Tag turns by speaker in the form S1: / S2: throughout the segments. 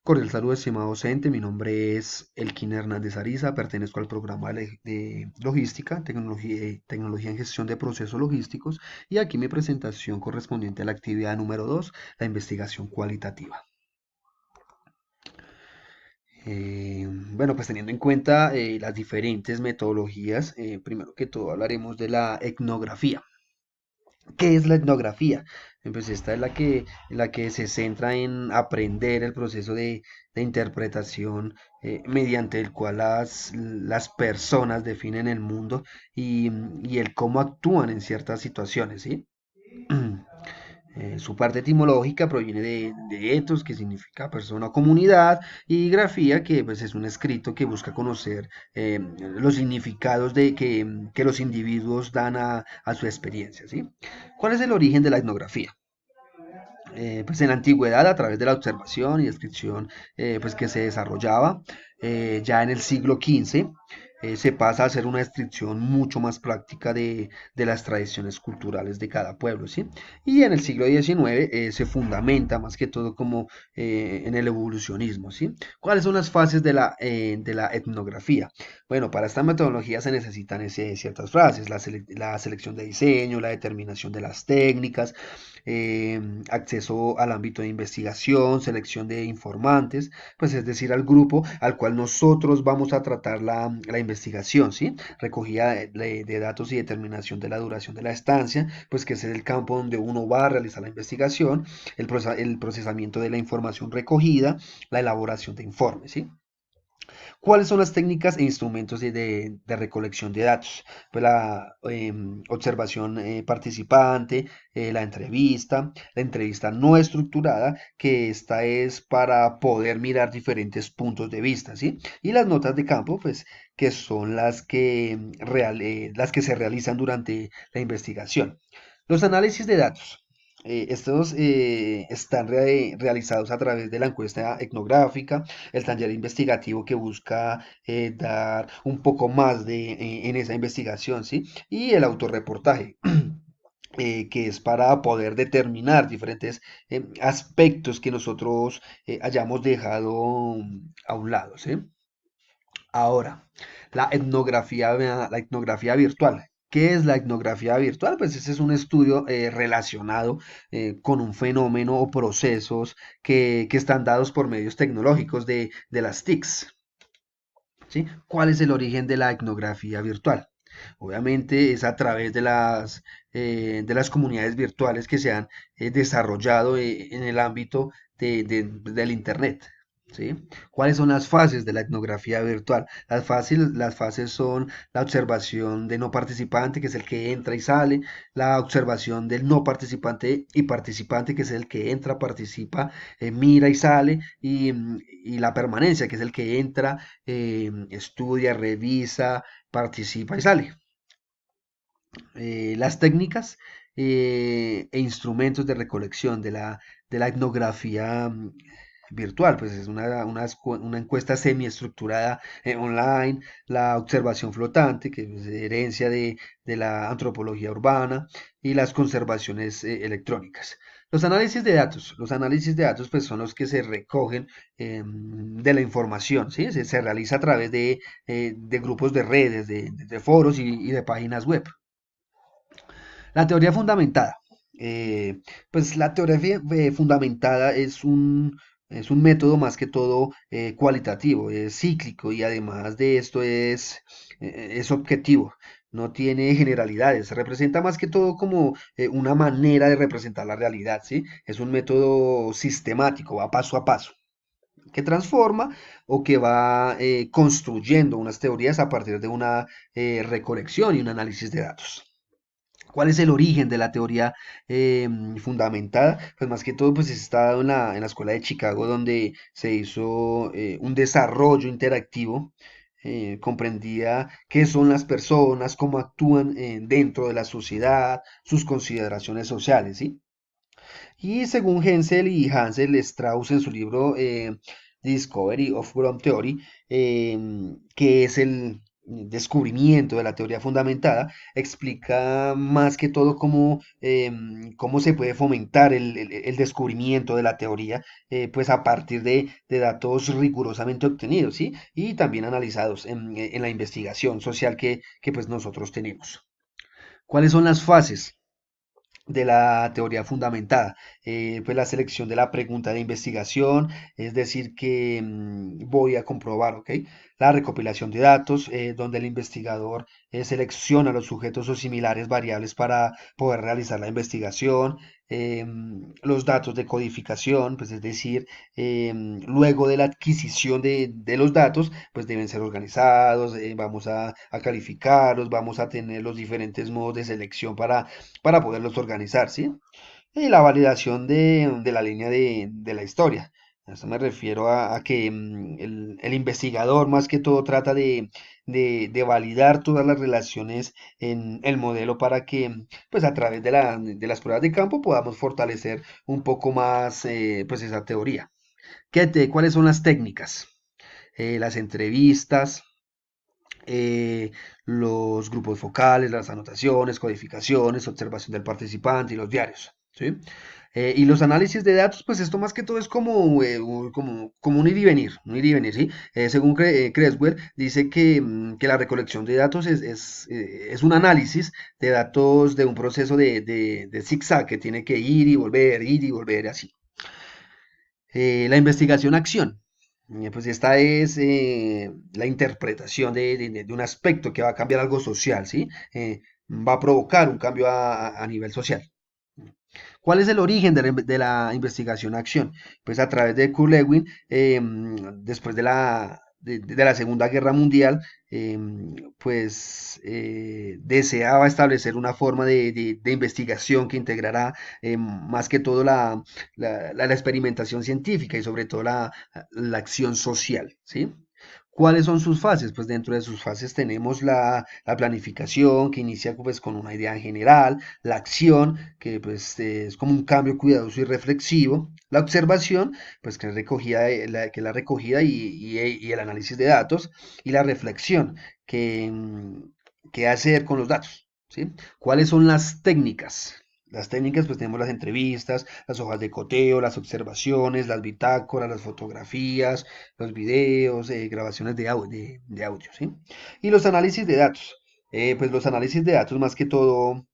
S1: Cordial saludo, estimado docente. Mi nombre es Elkin Hernández Ariza. Pertenezco al programa de logística, tecnología en gestión de procesos logísticos. Y aquí mi presentación correspondiente a la actividad número 2, la investigación cualitativa. Bueno, pues teniendo en cuenta las diferentes metodologías, primero que todo hablaremos de la etnografía. ¿Qué es la etnografía? Pues esta es la que se centra en aprender el proceso de interpretación mediante el cual las personas definen el mundo y el cómo actúan en ciertas situaciones, ¿sí? Su parte etimológica proviene de ethos, que significa persona o comunidad, y grafía, que pues, es un escrito que busca conocer los significados que los individuos dan a su experiencia, ¿sí? ¿Cuál es el origen de la etnografía? Pues en la antigüedad, a través de la observación y descripción pues que se desarrollaba, ya en el siglo XV se pasa a hacer una descripción mucho más práctica de las tradiciones culturales de cada pueblo, ¿sí? Y en el siglo XIX se fundamenta más que todo como en el evolucionismo, ¿sí? ¿Cuáles son las fases de la etnografía? Bueno, para esta metodología se necesitan ciertas frases, la selección de diseño, la determinación de las técnicas, acceso al ámbito de investigación, selección de informantes, pues es decir, al grupo al cual nosotros vamos a tratar la investigación, ¿sí? Recogida de datos y determinación de la duración de la estancia, pues que es el campo donde uno va a realizar la investigación, el procesamiento de la información recogida, la elaboración de informes, ¿sí? ¿Cuáles son las técnicas e instrumentos de recolección de datos? Pues la observación participante, la entrevista no estructurada, que esta es para poder mirar diferentes puntos de vista, ¿sí? Y las notas de campo, pues, que son las que se realizan durante la investigación. Los análisis de datos. Estos están realizados a través de la encuesta etnográfica, el taller investigativo que busca dar un poco más en esa investigación, ¿sí? Y el autorreportaje. Que es para poder determinar diferentes aspectos que nosotros hayamos dejado a un lado, ¿sí? Ahora, la etnografía virtual. ¿Qué es la etnografía virtual? Pues ese es un estudio relacionado con un fenómeno o procesos que están dados por medios tecnológicos de las TICs. ¿Sí? ¿Cuál es el origen de la etnografía virtual? Obviamente es a través de las comunidades virtuales que se han desarrollado en el ámbito del Internet. ¿Sí? ¿Cuáles son las fases de la etnografía virtual? Las fases son la observación de no participante, que es el que entra y sale, la observación del no participante y participante, que es el que entra, participa, mira y sale, y la permanencia, que es el que entra, estudia, revisa, participa y sale. Las técnicas e instrumentos de recolección de la etnografía virtual, pues es una encuesta semiestructurada online, la observación flotante, que es herencia de la antropología urbana, y las conservaciones electrónicas. Los análisis de datos pues son los que se recogen de la información, ¿sí? Se realiza a través de grupos de redes, de foros y de páginas web. La teoría fundamentada. Pues la teoría fundamentada es un método más que todo cualitativo, es cíclico y además de esto es objetivo, no tiene generalidades, se representa más que todo como una manera de representar la realidad, ¿sí? Es un método sistemático, va paso a paso, que transforma o que va construyendo unas teorías a partir de una recolección y un análisis de datos. ¿Cuál es el origen de la teoría fundamentada? Pues más que todo, pues está dado en la escuela de Chicago, donde se hizo un desarrollo interactivo, comprendía qué son las personas, cómo actúan dentro de la sociedad, sus consideraciones sociales, ¿sí? Y según Hensel y Hansel Strauss en su libro Discovery of Ground Theory, que es descubrimiento de la teoría fundamentada, explica más que todo cómo se puede fomentar el descubrimiento de la teoría, pues a partir de datos rigurosamente obtenidos, ¿sí? Y también analizados en la investigación social que pues nosotros tenemos. ¿Cuáles son las fases de la teoría fundamentada? Pues la selección de la pregunta de investigación, es decir, que voy a comprobar, ¿ok? La recopilación de datos, donde el investigador selecciona los sujetos o similares variables para poder realizar la investigación. Los datos de codificación, pues es decir, luego de la adquisición de los datos, pues deben ser organizados, vamos a calificarlos, vamos a tener los diferentes modos de selección para poderlos organizar, ¿sí? Y la validación de la línea de la historia. A eso me refiero a que el investigador más que todo trata de validar todas las relaciones en el modelo para que, pues a través de las pruebas de campo podamos fortalecer un poco más, pues esa teoría. ¿Cuáles son las técnicas? Las entrevistas, eh, los grupos focales, las anotaciones, codificaciones, observación del participante y los diarios, ¿sí? Y los análisis de datos, pues esto más que todo es como un ir y venir, un ir y venir, ¿sí? Según Creswell, dice que la recolección de datos es un análisis de datos de un proceso de zigzag que tiene que ir y volver, así. La investigación-acción. Pues esta es la interpretación de un aspecto que va a cambiar algo social, ¿sí? Va a provocar un cambio a nivel social. ¿Cuál es el origen de la investigación-acción? Pues a través de Kurt Lewin, después de la Segunda Guerra Mundial, pues deseaba establecer una forma de investigación que integrara más que todo la experimentación científica y sobre todo la acción social, ¿sí? ¿Cuáles son sus fases? Pues dentro de sus fases tenemos la planificación, que inicia pues con una idea general, la acción, que pues es como un cambio cuidadoso y reflexivo, la observación, pues que es la recogida y el análisis de datos, y la reflexión, que hacer con los datos, ¿sí? ¿Cuáles son las técnicas? Las técnicas, pues tenemos las entrevistas, las hojas de coteo, las observaciones, las bitácoras, las fotografías, los videos, grabaciones de audio, ¿sí? Y los análisis de datos. Pues los análisis de datos más que todo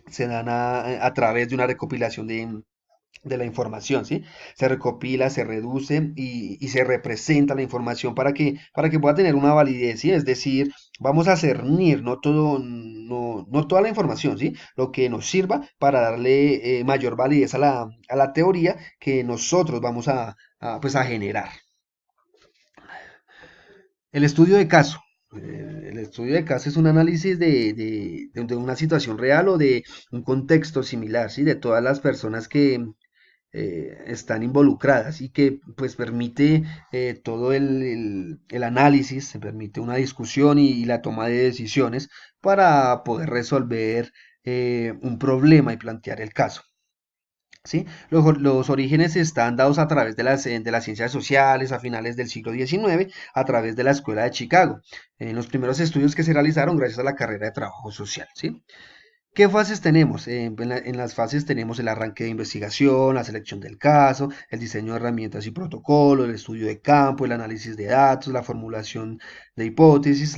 S1: se dan a través de una recopilación de la información, ¿sí? Se recopila, se reduce y se representa la información para que pueda tener una validez, ¿sí? Es decir, vamos a cernir no toda la información, ¿sí? Lo que nos sirva para darle mayor validez a la teoría que nosotros vamos pues a generar. El estudio de caso. El estudio de caso es un análisis de una situación real o de un contexto similar, ¿sí? De todas las personas que están involucradas y que pues permite todo el análisis, se permite una discusión y la toma de decisiones para poder resolver un problema y plantear el caso. ¿Sí? Los orígenes están dados a través de las ciencias sociales a finales del siglo XIX, a través de la Escuela de Chicago, en los primeros estudios que se realizaron gracias a la carrera de trabajo social. ¿Sí? ¿Qué fases tenemos? En las fases tenemos el arranque de investigación, la selección del caso, el diseño de herramientas y protocolos, el estudio de campo, el análisis de datos, la formulación de hipótesis,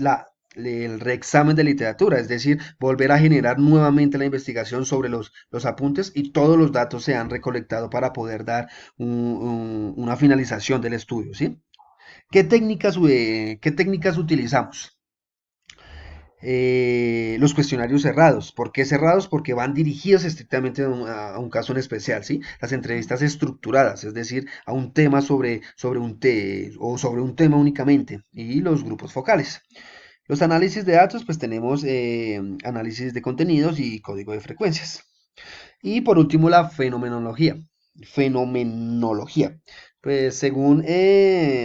S1: el reexamen de literatura, es decir, volver a generar nuevamente la investigación sobre los apuntes y todos los datos se han recolectado para poder dar una finalización del estudio, ¿sí? ¿Qué técnicas utilizamos? Los cuestionarios cerrados. ¿Por qué cerrados? Porque van dirigidos estrictamente a un caso en especial, ¿sí? Las entrevistas estructuradas, es decir, a un tema sobre un tema únicamente. Y los grupos focales. Los análisis de datos, pues tenemos análisis de contenidos y código de frecuencias. Y por último, la fenomenología. Fenomenología. Pues según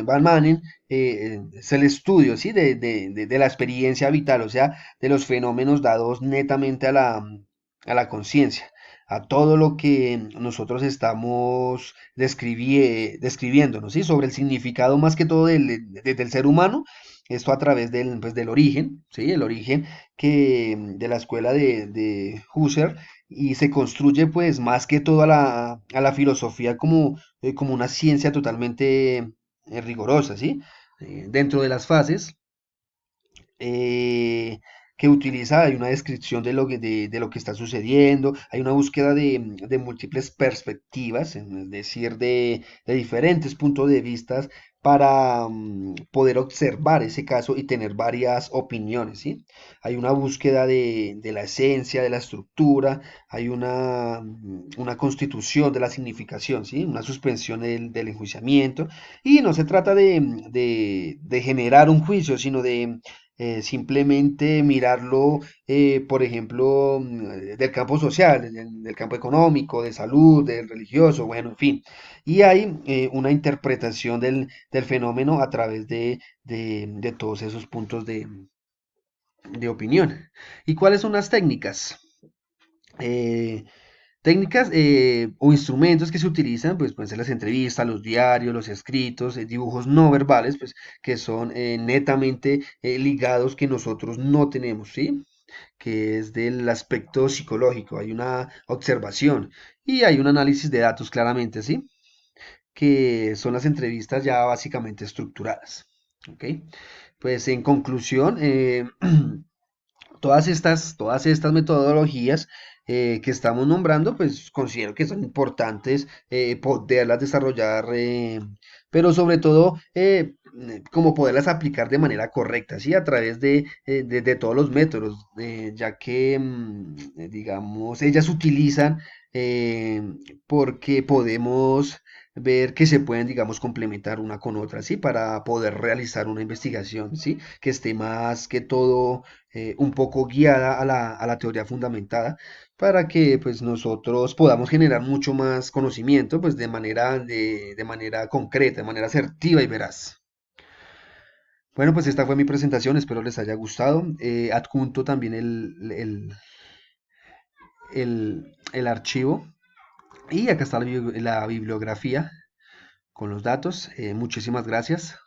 S1: Van Manen, es el estudio, ¿sí? de la experiencia vital, o sea, de los fenómenos dados netamente a la conciencia, a todo lo que nosotros estamos describiéndonos, ¿sí? Sobre el significado más que todo del ser humano esto a través del origen, ¿sí? El origen de la escuela de Husserl y se construye pues más que todo a la filosofía como una ciencia totalmente rigurosa, ¿sí? Dentro de las fases eh, que utiliza, hay una descripción de lo que está sucediendo, hay una búsqueda de múltiples perspectivas, es decir, de diferentes puntos de vista para poder observar ese caso y tener varias opiniones, ¿sí? Hay una búsqueda de la esencia, de la estructura, hay una constitución de la significación, ¿sí? Una suspensión del enjuiciamiento, y no se trata de generar un juicio, sino de simplemente mirarlo, por ejemplo, del campo social, del campo económico, de salud, del religioso, bueno, en fin. Y hay una interpretación del fenómeno a través de todos esos puntos de opinión. ¿Y cuáles son las técnicas? Eh, Técnicas o instrumentos que se utilizan, pues pueden ser las entrevistas, los diarios, los escritos, dibujos no verbales, pues que son netamente ligados que nosotros no tenemos, ¿sí? Que es del aspecto psicológico, hay una observación y hay un análisis de datos claramente, ¿sí? Que son las entrevistas ya básicamente estructuradas, ¿ok? Pues en conclusión, todas estas metodologías que estamos nombrando, pues considero que son importantes poderlas desarrollar, pero sobre todo como poderlas aplicar de manera correcta, ¿sí? A través de todos los métodos, ya que, digamos, ellas se utilizan eh, porque podemos ver que se pueden, digamos, complementar una con otra, ¿sí? Para poder realizar una investigación, ¿sí? Que esté más que todo un poco guiada a la teoría fundamentada para que pues nosotros podamos generar mucho más conocimiento pues de manera concreta, de manera asertiva y veraz. Bueno, pues esta fue mi presentación, espero les haya gustado. Adjunto también el archivo y acá está la bibliografía con los datos. Muchísimas gracias.